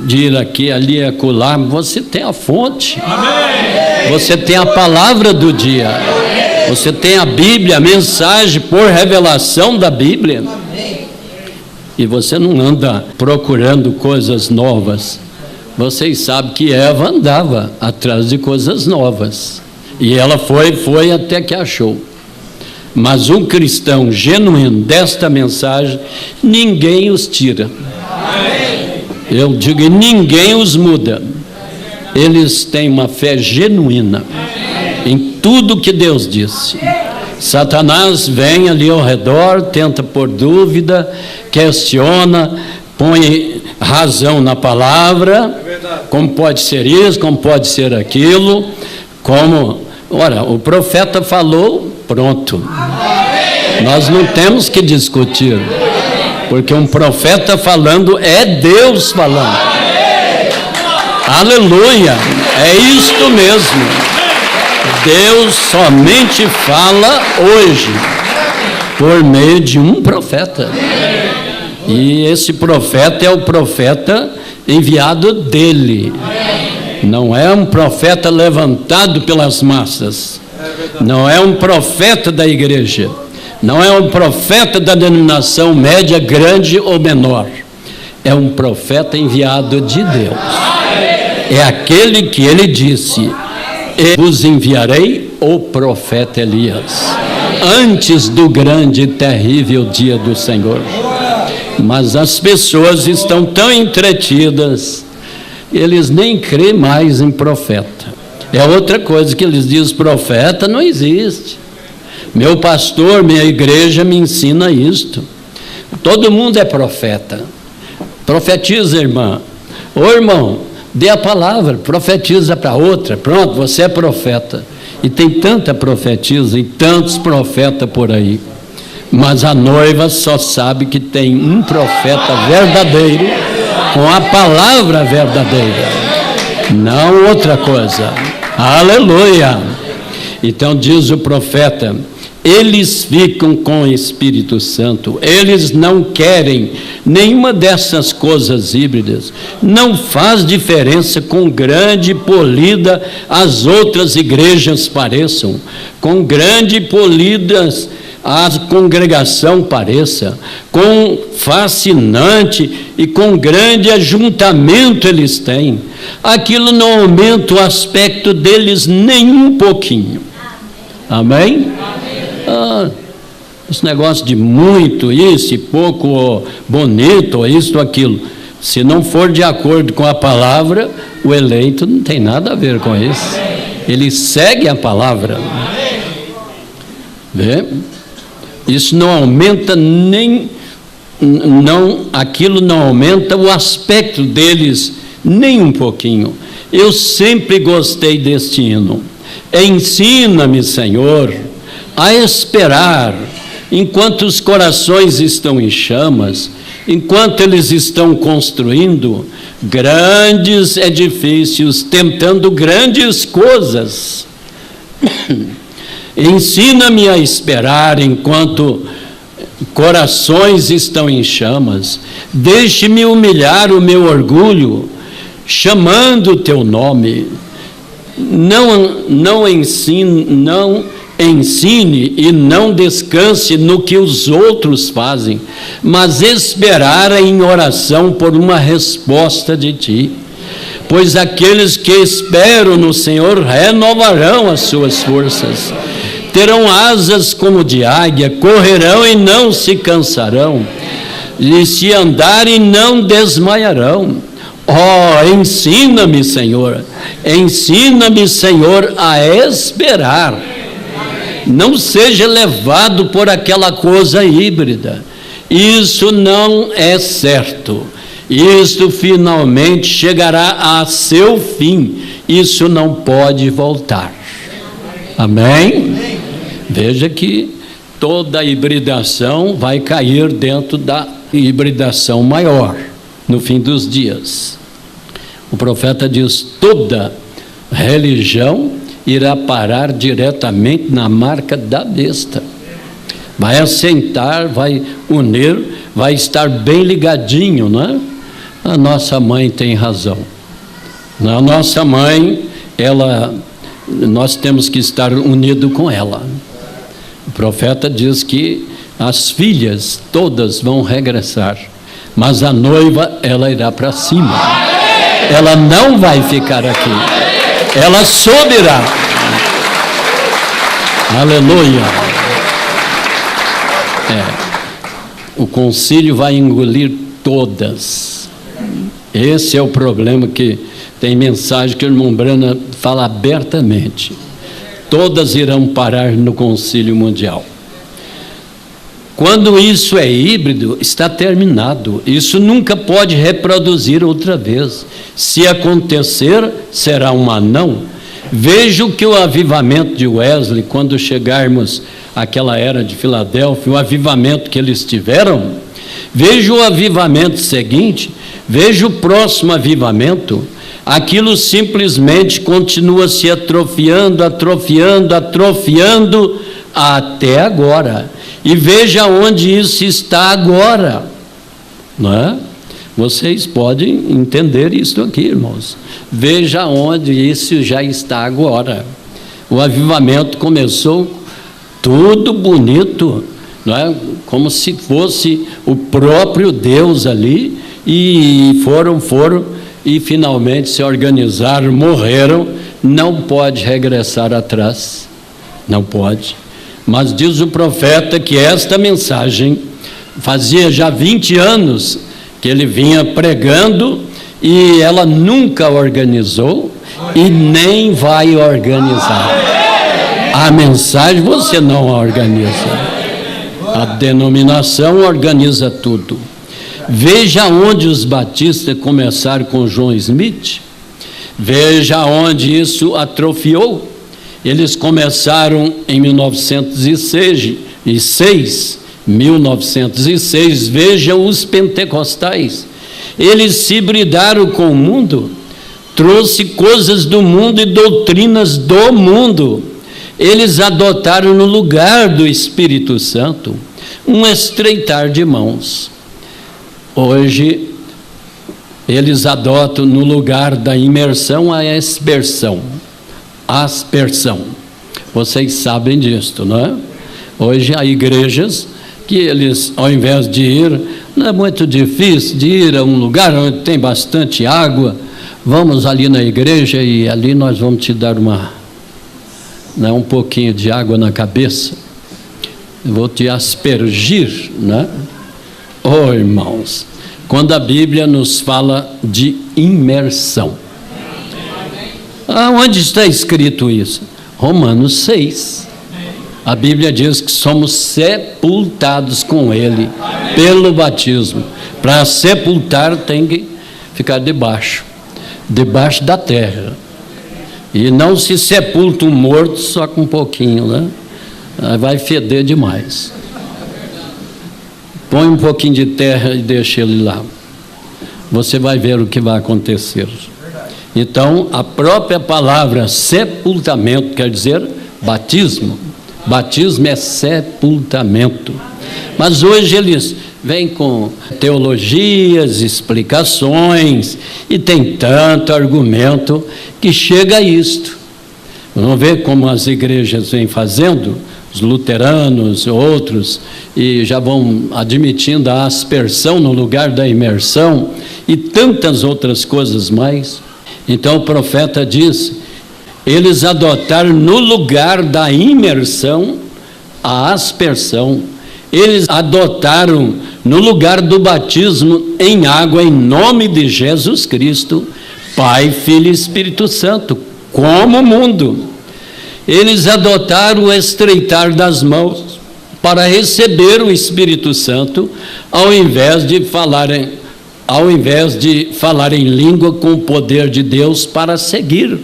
ir aqui, ali, acolá. Você tem a fonte. Amém. Você tem a palavra do dia. Amém. Você tem a Bíblia, a mensagem por revelação da Bíblia. Amém. E você não anda procurando coisas novas. Vocês sabem que Eva andava atrás de coisas novas. E ela foi até que achou. Mas um cristão genuíno desta mensagem, ninguém os tira. Eu digo, ninguém os muda. Eles têm uma fé genuína em tudo que Deus disse. Satanás vem ali ao redor, tenta pôr dúvida, questiona, põe razão na palavra, como pode ser isso, como pode ser aquilo, ora, o profeta falou, pronto. Nós não temos que discutir, porque um profeta falando é Deus falando. Aleluia, é isto mesmo. Deus somente fala hoje por meio de um profeta. E esse profeta é o profeta enviado dele. Não é um profeta levantado pelas massas. Não é um profeta da igreja. Não é um profeta da denominação média, grande ou menor. É um profeta enviado de Deus. É aquele que ele disse: eu vos enviarei o profeta Elias, antes do grande e terrível dia do Senhor. Mas as pessoas estão tão entretidas, eles nem creem mais em profeta. É outra coisa que eles dizem: profeta não existe. Meu pastor, minha igreja me ensina isto. Todo mundo é profeta. Profetiza, irmã. Ô irmão, dê a palavra, profetiza para outra. Pronto, você é profeta. E tem tanta profetisa e tantos profetas por aí. Mas a noiva só sabe que tem um profeta verdadeiro, com a palavra verdadeira, não outra coisa. Aleluia! Então diz o profeta: eles ficam com o Espírito Santo, eles não querem nenhuma dessas coisas híbridas. Não faz diferença com grande e polida as outras igrejas pareçam, com grande e polidas a congregação pareça, com fascinante e com grande ajuntamento eles têm, aquilo não aumenta o aspecto deles nem um pouquinho. Amém? Esse negócio de muito isso e pouco bonito, ou isso ou aquilo, se não for de acordo com a palavra, o eleito não tem nada a ver com isso. Ele segue a palavra. Vê? Isso não aumenta aquilo não aumenta o aspecto deles nem um pouquinho. Eu sempre gostei deste hino. Ensina-me, Senhor, a esperar, enquanto os corações estão em chamas, enquanto eles estão construindo grandes edifícios, tentando grandes coisas. Ensina-me a esperar enquanto corações estão em chamas. Deixe-me humilhar o meu orgulho, chamando o teu nome. Não ensine e não descanse no que os outros fazem, mas esperar em oração por uma resposta de ti. Pois aqueles que esperam no Senhor renovarão as suas forças, terão asas como de águia, correrão e não se cansarão, e se andarem não desmaiarão. Ensina-me, Senhor, a esperar. Não seja levado por aquela coisa híbrida. Isso não é certo. Isso finalmente chegará a seu fim. Isso não pode voltar. Amém? Veja que toda hibridação vai cair dentro da hibridação maior no fim dos dias. O profeta diz: toda religião irá parar diretamente na marca da besta. Vai assentar, vai unir, vai estar bem ligadinho, não é? A nossa mãe tem razão. A nossa mãe, nós temos que estar unidos com ela. O profeta diz que as filhas todas vão regressar, mas a noiva, ela irá para cima. Ela não vai ficar aqui. Ela subirá. Aleluia. O concílio vai engolir todas. Esse é o problema, que tem mensagem que o irmão Brana fala abertamente. Todas irão parar no concílio mundial. Quando isso é híbrido, está terminado. Isso nunca pode reproduzir outra vez. Se acontecer, será um anão. Veja que o avivamento de Wesley, quando chegarmos àquela era de Filadélfia, o avivamento que eles tiveram, veja o avivamento seguinte, veja o próximo avivamento, aquilo simplesmente continua se atrofiando até agora. E veja onde isso está agora, não é? Vocês podem entender isso aqui, irmãos. Veja onde isso já está agora. O avivamento começou tudo bonito, não é? Como se fosse o próprio Deus ali, e foram e finalmente se organizaram, morreram. Não pode regressar atrás, não pode. Mas diz o profeta que esta mensagem fazia já 20 anos que ele vinha pregando, e ela nunca organizou e nem vai organizar. A mensagem você não organiza. A denominação organiza tudo. Veja onde os batistas começaram com John Smith. Veja onde isso atrofiou. Eles começaram em 1906. Vejam os pentecostais. Eles se hibridaram com o mundo, trouxe coisas do mundo e doutrinas do mundo. Eles adotaram no lugar do Espírito Santo um estreitar de mãos. Hoje, eles adotam no lugar da imersão a aspersão. Vocês sabem disto, não é? Hoje há igrejas que eles, ao invés de ir, não é muito difícil de ir a um lugar onde tem bastante água, vamos ali na igreja e ali nós vamos te dar um pouquinho de água na cabeça, vou te aspergir, né? Irmãos, quando a Bíblia nos fala de imersão, onde está escrito isso? Romanos 6. A Bíblia diz que somos sepultados com Ele pelo batismo. Para sepultar tem que ficar debaixo da terra. E não se sepulta um morto só com um pouquinho, né? Vai feder demais. Põe um pouquinho de terra e deixa ele lá. Você vai ver o que vai acontecer. Então, a própria palavra sepultamento quer dizer batismo. Batismo é sepultamento. Mas hoje eles vêm com teologias, explicações, e tem tanto argumento que chega a isto. Vamos ver como as igrejas vêm fazendo, os luteranos, outros, e já vão admitindo a aspersão no lugar da imersão, e tantas outras coisas mais. Então o profeta diz Eles adotaram no lugar da imersão a aspersão. Eles adotaram no lugar do batismo em água em nome de Jesus Cristo, Pai, Filho e Espírito Santo, como o mundo. Eles adotaram o estreitar das mãos para receber o Espírito Santo, ao invés de falar em língua com o poder de Deus para seguir.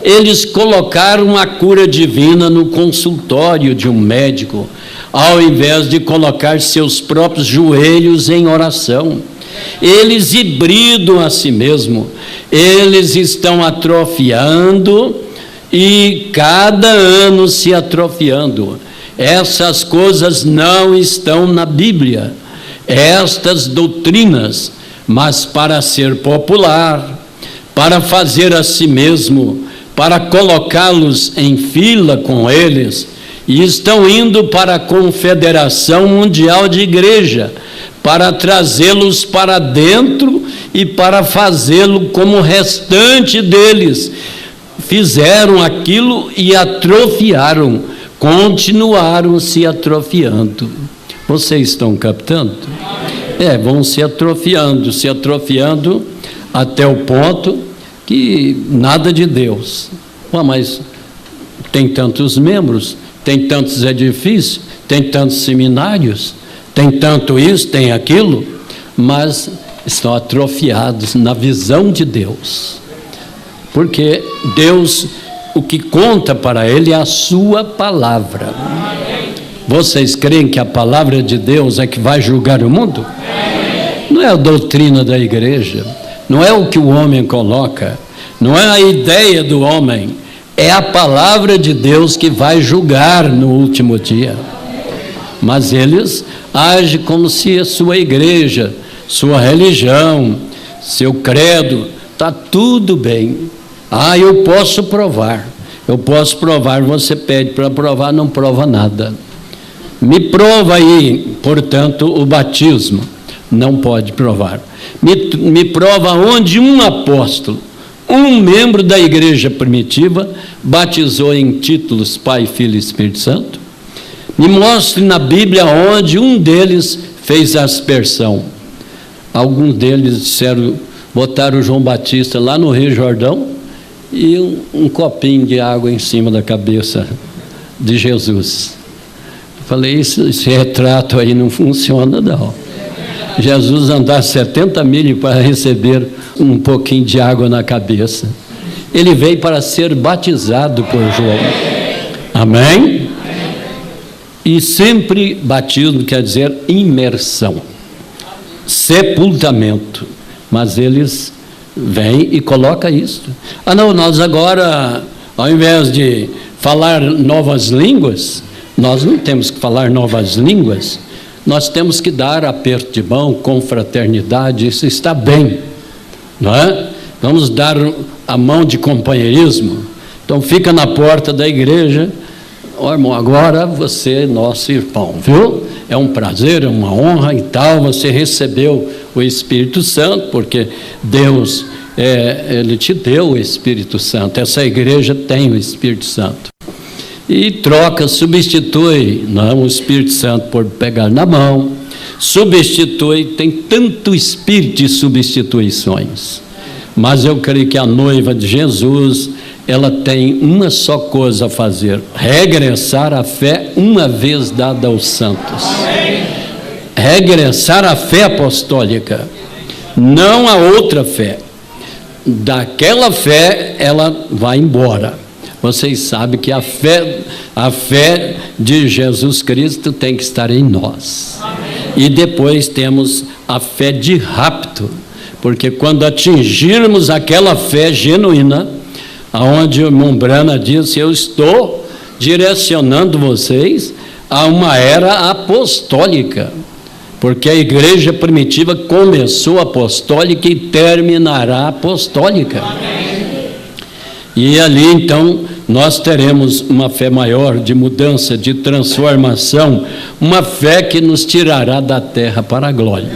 Eles colocaram a cura divina no consultório de um médico, ao invés de colocar seus próprios joelhos em oração. Eles hibridam a si mesmo, eles estão atrofiando e cada ano se atrofiando. Essas coisas não estão na Bíblia, estas doutrinas, mas para ser popular, para fazer a si mesmo, para colocá-los em fila com eles, e estão indo para a Confederação Mundial de Igreja, para trazê-los para dentro e para fazê-lo como o restante deles. Fizeram aquilo e atrofiaram, continuaram se atrofiando. Vocês estão captando? Vão se atrofiando até o ponto que nada de Deus. Mas tem tantos membros, tem tantos edifícios, tem tantos seminários, tem tanto isso, tem aquilo, mas estão atrofiados na visão de Deus. Porque Deus, o que conta para ele é a sua palavra. Vocês creem que a palavra de Deus é que vai julgar o mundo? Não é a doutrina da igreja, não é o que o homem coloca, não é a ideia do homem, é a palavra de Deus que vai julgar no último dia. Mas eles agem como se a sua igreja, sua religião, seu credo, está tudo bem. Eu posso provar, você pede para provar, não prova nada. Me prova aí, portanto, o batismo. Não pode provar. Me prova onde um apóstolo, um membro da igreja primitiva, batizou em títulos Pai, Filho e Espírito Santo. Me mostre na Bíblia onde um deles fez aspersão. Alguns deles botaram o João Batista lá no Rio Jordão e um copinho de água em cima da cabeça de Jesus. Falei, esse retrato aí não funciona, não. Jesus andar 70 milhas para receber um pouquinho de água na cabeça. Ele veio para ser batizado por João. Amém? E sempre batismo quer dizer imersão, sepultamento. Mas eles vêm e colocam isso. Não, nós agora, ao invés de falar novas línguas, nós não temos que falar novas línguas, nós temos que dar aperto de mão, confraternidade, isso está bem, não é? Vamos dar a mão de companheirismo. Então fica na porta da igreja, irmão, agora você é nosso irmão, viu? É um prazer, é uma honra e tal, você recebeu o Espírito Santo, porque Deus, Ele te deu o Espírito Santo, essa igreja tem o Espírito Santo. E troca, substitui, não, o Espírito Santo por pegar na mão, substitui, tem tanto espírito de substituições. Mas eu creio que a noiva de Jesus, ela tem uma só coisa a fazer: regressar à fé uma vez dada aos santos. Regressar à fé apostólica, não a outra fé. Daquela fé ela vai embora. Vocês sabem que a fé de Jesus Cristo tem que estar em nós. E depois temos a fé de rapto, porque quando atingirmos aquela fé genuína, aonde o irmão Brana disse, eu estou direcionando vocês a uma era apostólica, porque a igreja primitiva começou apostólica e terminará apostólica. E ali então nós teremos uma fé maior de mudança, de transformação, uma fé que nos tirará da terra para a glória.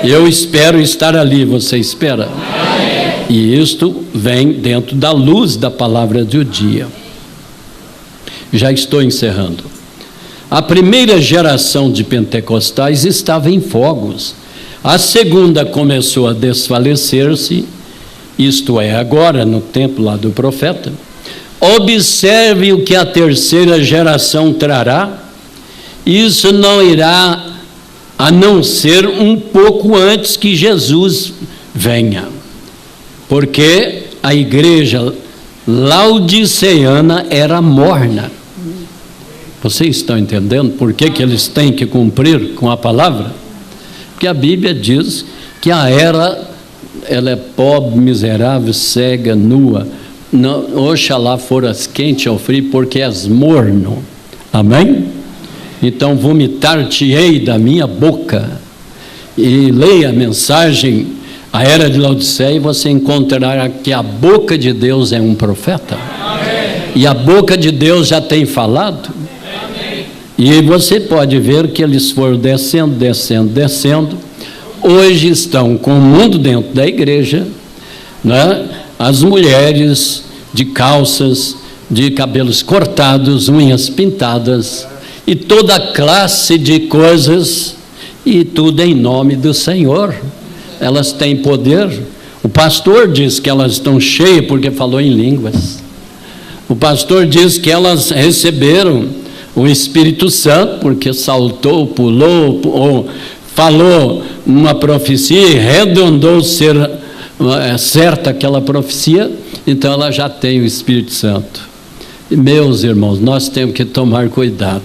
Eu espero estar ali, você espera? E isto vem dentro da luz da palavra do dia. Já estou encerrando. A primeira geração de pentecostais estava em fogos. A segunda começou a desfalecer-se, isto é, agora no tempo lá do profeta. Observe o que a terceira geração trará. Isso não irá a não ser um pouco antes que Jesus venha. Porque a igreja laodiceana era morna. Vocês estão entendendo por que eles têm que cumprir com a palavra? Porque a Bíblia diz que a era, ela é pobre, miserável, cega, nua. Oxalá foras quente ou frio, porque és morno. Amém? Então vomitar-te-ei da minha boca. E leia a mensagem, a era de Laodiceia, e você encontrará que a boca de Deus é um profeta. Amém. E a boca de Deus já tem falado. Amém. E você pode ver que eles foram descendo. Hoje estão com o mundo dentro da igreja, né? As mulheres de calças, de cabelos cortados, unhas pintadas, e toda classe de coisas, e tudo em nome do Senhor. Elas têm poder. O pastor diz que elas estão cheias porque falou em línguas. O pastor diz que elas receberam o Espírito Santo porque saltou, pulou, ou falou uma profecia e arredondou ser certa aquela profecia, então ela já tem o Espírito Santo. E, meus irmãos, nós temos que tomar cuidado.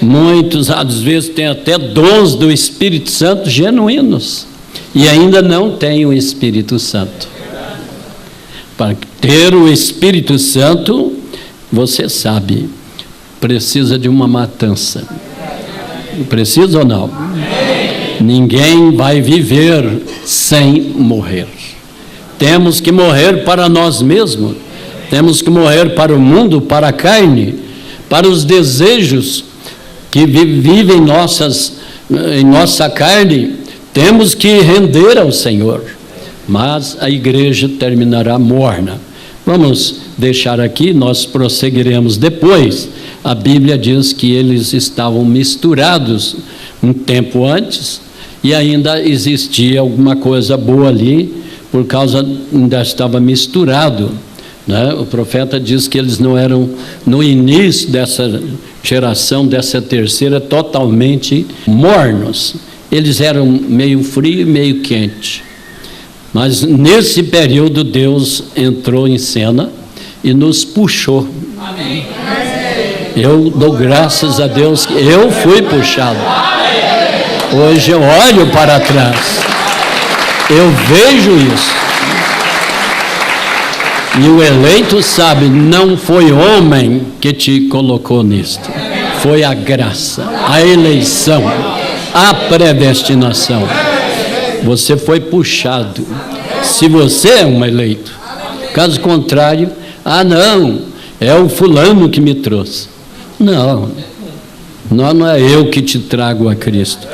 Muitos, às vezes, têm até dons do Espírito Santo genuínos e ainda não têm o Espírito Santo. Para ter o Espírito Santo, você sabe, precisa de uma matança. Precisa ou não? Ninguém vai viver sem morrer. Temos que morrer para nós mesmos. Temos que morrer para o mundo, para a carne, para os desejos que vivem em nossa carne. Temos que render ao Senhor. Mas a igreja terminará morna. Vamos deixar aqui, nós prosseguiremos depois. A Bíblia diz que eles estavam misturados um tempo antes, e ainda existia alguma coisa boa ali, por causa ainda estava misturado, né? O profeta diz que eles não eram, no início dessa geração, dessa terceira, totalmente mornos. Eles eram meio frio e meio quente. Mas nesse período Deus entrou em cena e nos puxou. Amém. Eu dou graças a Deus que eu fui puxado. Hoje eu olho para trás, eu vejo isso. E o eleito sabe, não foi homem que te colocou nisto, foi a graça, a eleição, a predestinação. Você foi puxado. Se você é um eleito, caso contrário, não, é o fulano que me trouxe. Não é eu que te trago a Cristo.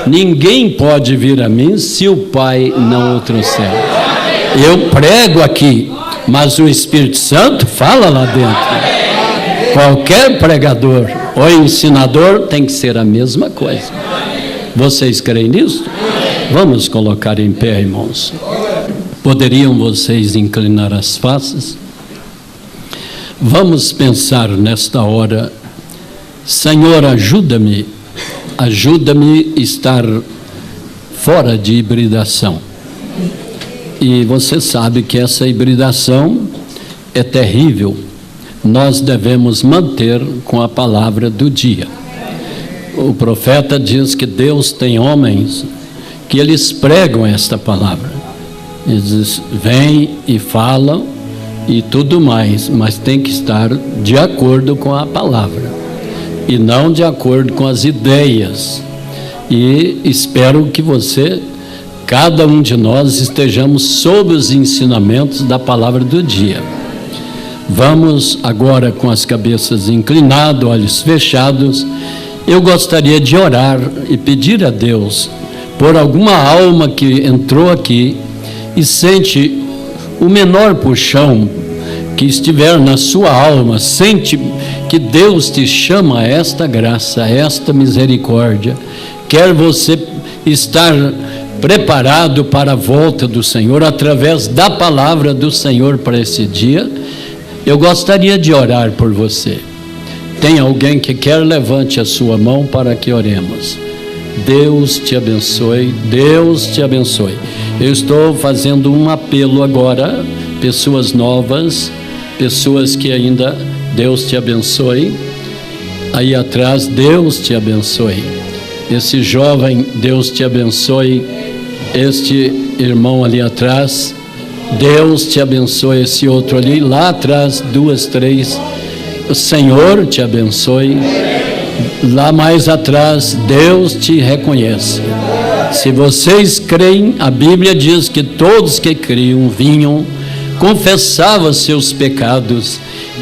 Ninguém pode vir a mim se o Pai não o trouxer. Eu prego aqui, mas o Espírito Santo fala lá dentro. Qualquer pregador ou ensinador tem que ser a mesma coisa. Vocês creem nisso? Vamos colocar em pé, irmãos. Poderiam vocês inclinar as faces? Vamos pensar nesta hora. Senhor, ajuda-me a estar fora de hibridação. E você sabe que essa hibridação é terrível. Nós devemos manter com a palavra do dia. O profeta diz que Deus tem homens que eles pregam esta palavra. Eles vêm e falam e tudo mais, mas tem que estar de acordo com a palavra e não de acordo com as ideias. E espero que cada um de nós, estejamos sob os ensinamentos da palavra do dia. Vamos agora com as cabeças inclinadas, olhos fechados. Eu gostaria de orar e pedir a Deus por alguma alma que entrou aqui e sente o menor puxão que estiver na sua alma, sente que Deus te chama a esta graça, a esta misericórdia, quer você estar preparado para a volta do Senhor, através da palavra do Senhor para esse dia, eu gostaria de orar por você. Tem alguém que quer? Levante a sua mão para que oremos. Deus te abençoe, Deus te abençoe. Eu estou fazendo um apelo agora, pessoas novas, pessoas que ainda, Deus te abençoe. Aí atrás, Deus te abençoe. Esse jovem, Deus te abençoe. Este irmão ali atrás, Deus te abençoe. Esse outro ali, lá atrás, 2, 3, o Senhor te abençoe. Lá mais atrás, Deus te reconhece. Se vocês creem, a Bíblia diz que todos que criam vinham, confessavam seus pecados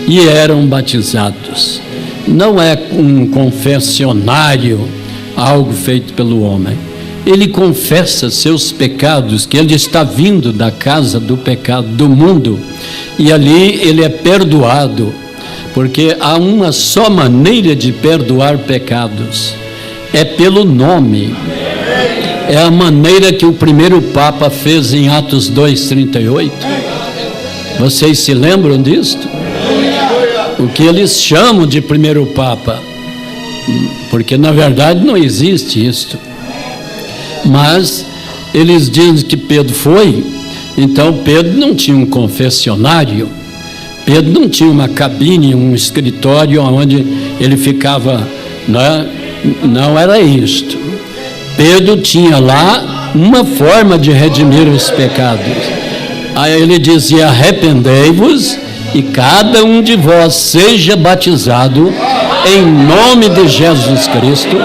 e eram batizados. Não é um confessionário, algo feito pelo homem. Ele confessa seus pecados, que ele está vindo da casa do pecado do mundo, e ali ele é perdoado, porque há uma só maneira de perdoar pecados, é pelo nome. É a maneira que o primeiro Papa fez em Atos 2:38. Vocês se lembram disto? O que eles chamam de primeiro Papa, porque na verdade não existe isto. Mas eles dizem que Pedro foi. Então Pedro não tinha um confessionário, Pedro não tinha uma cabine, um escritório onde ele ficava, não era isto. Pedro tinha lá uma forma de redimir os pecados. Aí ele dizia: arrependei-vos e cada um de vós seja batizado em nome de Jesus Cristo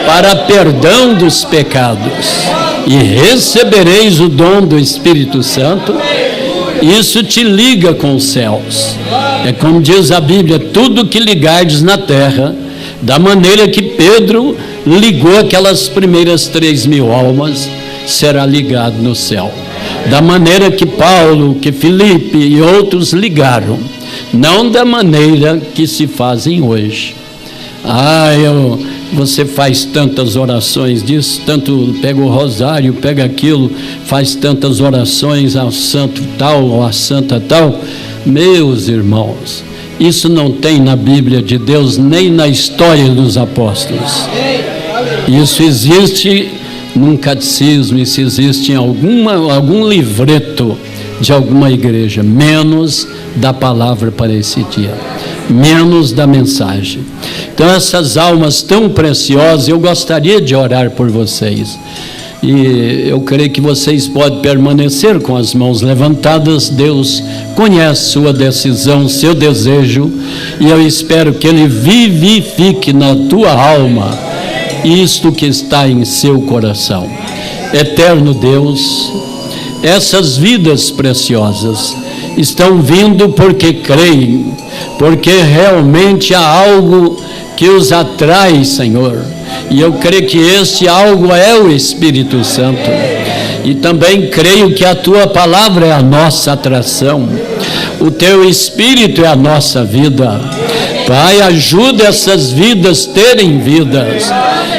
para perdão dos pecados, e recebereis o dom do Espírito Santo. Isso te liga com os céus. É como diz a Bíblia: tudo que ligardes na terra, da maneira que Pedro ligou aquelas primeiras 3.000 almas, será ligado no céu. Da maneira que Paulo, que Filipe e outros ligaram, não da maneira que se fazem hoje. Você faz tantas orações disso, tanto pega o rosário, pega aquilo, faz tantas orações ao santo tal ou à santa tal. Meus irmãos, isso não tem na Bíblia de Deus, nem na história dos apóstolos. Isso existe num catecismo, isso existe em algum livreto de alguma igreja, menos da palavra para esse dia, menos da mensagem. Então essas almas tão preciosas, eu gostaria de orar por vocês, e eu creio que vocês podem permanecer com as mãos levantadas. Deus conhece sua decisão, seu desejo, e eu espero que Ele vivifique na tua alma isto que está em seu coração. Eterno Deus, essas vidas preciosas estão vindo porque creem, porque realmente há algo que os atrai, Senhor, e eu creio que este algo é o Espírito Santo, e também creio que a Tua palavra é a nossa atração, o Teu Espírito é a nossa vida. Pai, ajuda essas vidas terem vidas,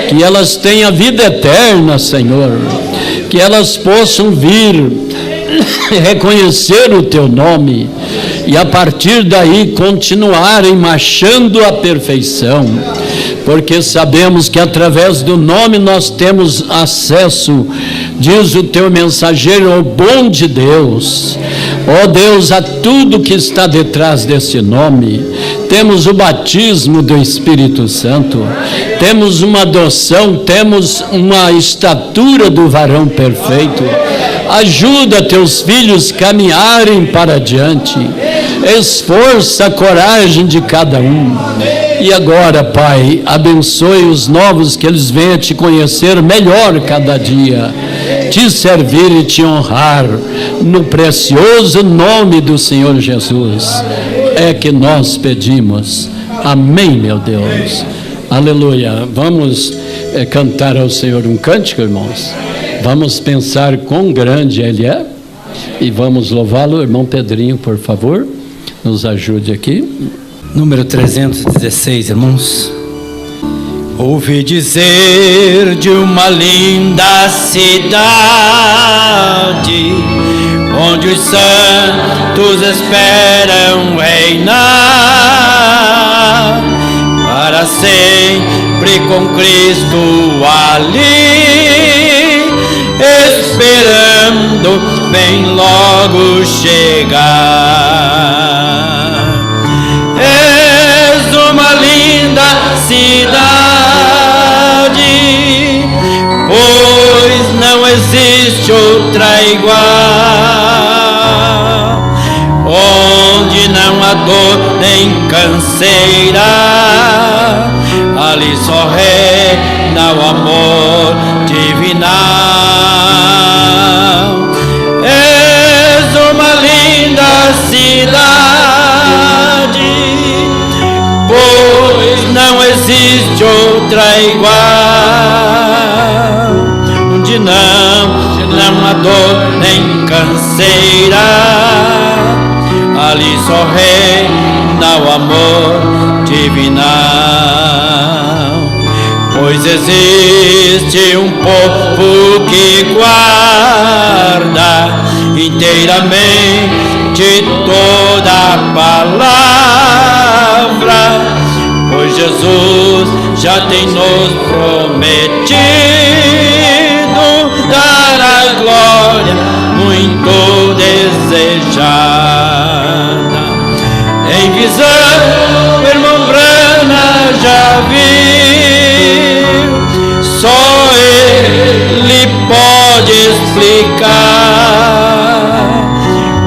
que elas tenham vida eterna, Senhor, que elas possam vir reconhecer o Teu nome e a partir daí continuarem marchando à perfeição, porque sabemos que através do nome nós temos acesso, diz o Teu mensageiro, ao bom de Deus. Ó Deus, a tudo que está detrás desse nome. Temos o batismo do Espírito Santo, temos uma adoção, temos uma estatura do varão perfeito. Ajuda teus filhos a caminharem para diante, esforça a coragem de cada um. E agora, Pai, abençoe os novos, que eles venham te conhecer melhor cada dia, te servir e te honrar, no precioso nome do Senhor Jesus é que nós pedimos. Amém, meu Deus. Aleluia. Vamos cantar ao Senhor um cântico, irmãos. Vamos pensar quão grande Ele é, E vamos louvá-lo. Irmão Pedrinho, por favor, nos ajude aqui. Número 316, irmãos. Ouvi dizer de uma linda cidade, onde os santos esperam reinar, para sempre com Cristo ali, esperando bem logo chegar. És uma linda cidade, pois não existe outra igual, onde não há dor nem canseira, ali só reina o amor divinal. És uma linda cidade, pois não existe outra igual, onde não há dor nem canseira, ali só reina o amor divinal. Pois existe um povo que guarda inteiramente toda a palavra, pois Jesus já tem nos prometido dar a glória muito desejada. Em visão, o irmão Brana já viu, só ele pode explicar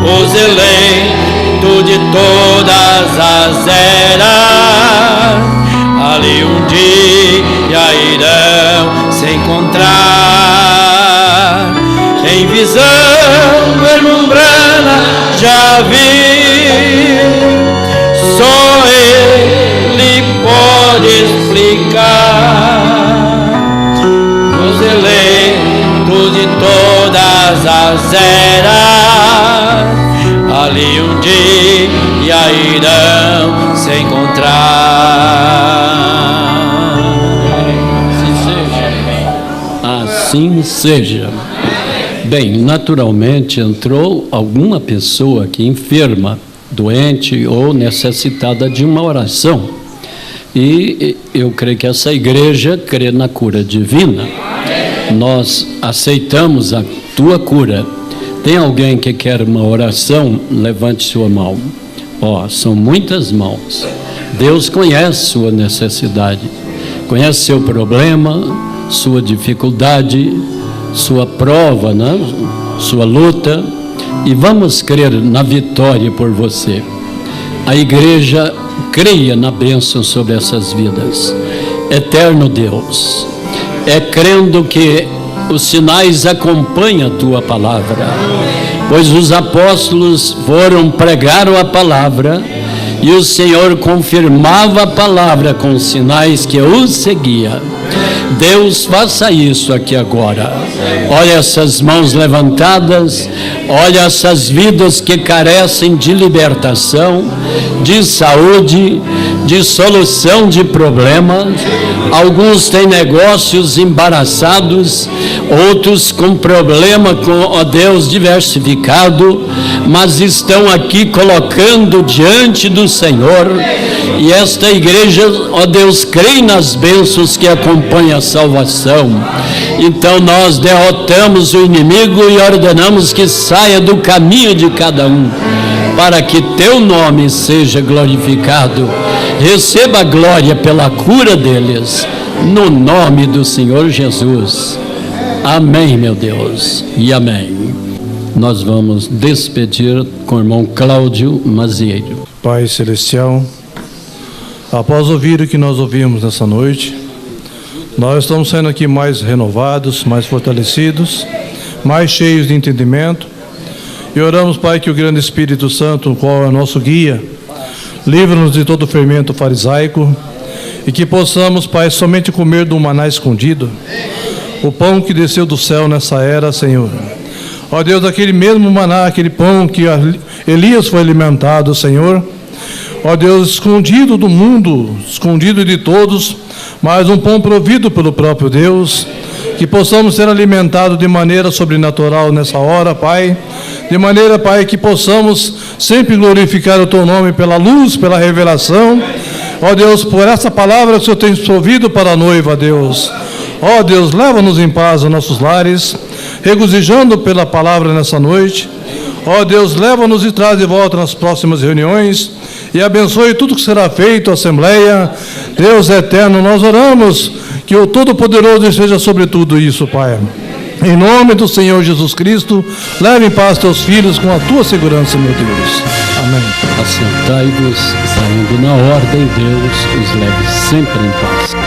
os eleitos de todas as eras, ali um dia irão se encontrar. Em visão, o irmão Brana já viu, só ele pode explicar os eleitos de todas as eras, ali um dia irão se encontrar. Assim seja. Bem, naturalmente entrou alguma pessoa aqui enferma, doente ou necessitada de uma oração. E eu creio que essa igreja crê na cura divina. Nós aceitamos a tua cura. Tem alguém que quer uma oração? Levante sua mão. São muitas mãos. Deus conhece sua necessidade, conhece seu problema, sua dificuldade, sua prova, né? Sua luta, e vamos crer na vitória por você. A igreja creia na bênção sobre essas vidas. Eterno Deus, é crendo que os sinais acompanham a tua palavra, pois os apóstolos pregaram a palavra e o Senhor confirmava a palavra com sinais que os seguia. Deus, faça isso aqui agora. Olha essas mãos levantadas, olha essas vidas que carecem de libertação, de saúde, de solução de problemas. Alguns têm negócios embaraçados, outros com problema com Deus diversificado, mas estão aqui colocando diante do Senhor. E esta igreja, Deus, crê nas bênçãos que acompanham a salvação. Então nós derrotamos o inimigo e ordenamos que saia do caminho de cada um, para que teu nome seja glorificado. Receba a glória pela cura deles, no nome do Senhor Jesus. Amém, meu Deus, e amém. Nós vamos despedir com o irmão Cláudio Mazieiro. Pai Celestial, após ouvir o que nós ouvimos nessa noite, nós estamos saindo aqui mais renovados, mais fortalecidos, mais cheios de entendimento, e oramos, Pai, que o grande Espírito Santo, o qual é o nosso guia, livra-nos de todo o fermento farisaico, e que possamos, Pai, somente comer do maná escondido, o pão que desceu do céu nessa era, Senhor. Ó Deus, aquele mesmo maná, aquele pão que Elias foi alimentado, Senhor. Ó Deus, escondido do mundo, escondido de todos, mas um pão provido pelo próprio Deus, que possamos ser alimentados de maneira sobrenatural nessa hora, Pai, de maneira, Pai, que possamos sempre glorificar o Teu nome pela luz, pela revelação, ó Deus, por essa palavra que o Senhor tem provido para a noiva, Deus. Ó Deus, leva-nos em paz aos nossos lares, regozijando pela palavra nessa noite. Ó Deus, leva-nos e traz de volta nas próximas reuniões e abençoe tudo que será feito, a Assembleia. Deus eterno, nós oramos que o Todo-Poderoso esteja sobre tudo isso, Pai. Em nome do Senhor Jesus Cristo, leve em paz teus filhos com a tua segurança, meu Deus. Amém. Assentai-vos, saindo na ordem, Deus os leve sempre em paz.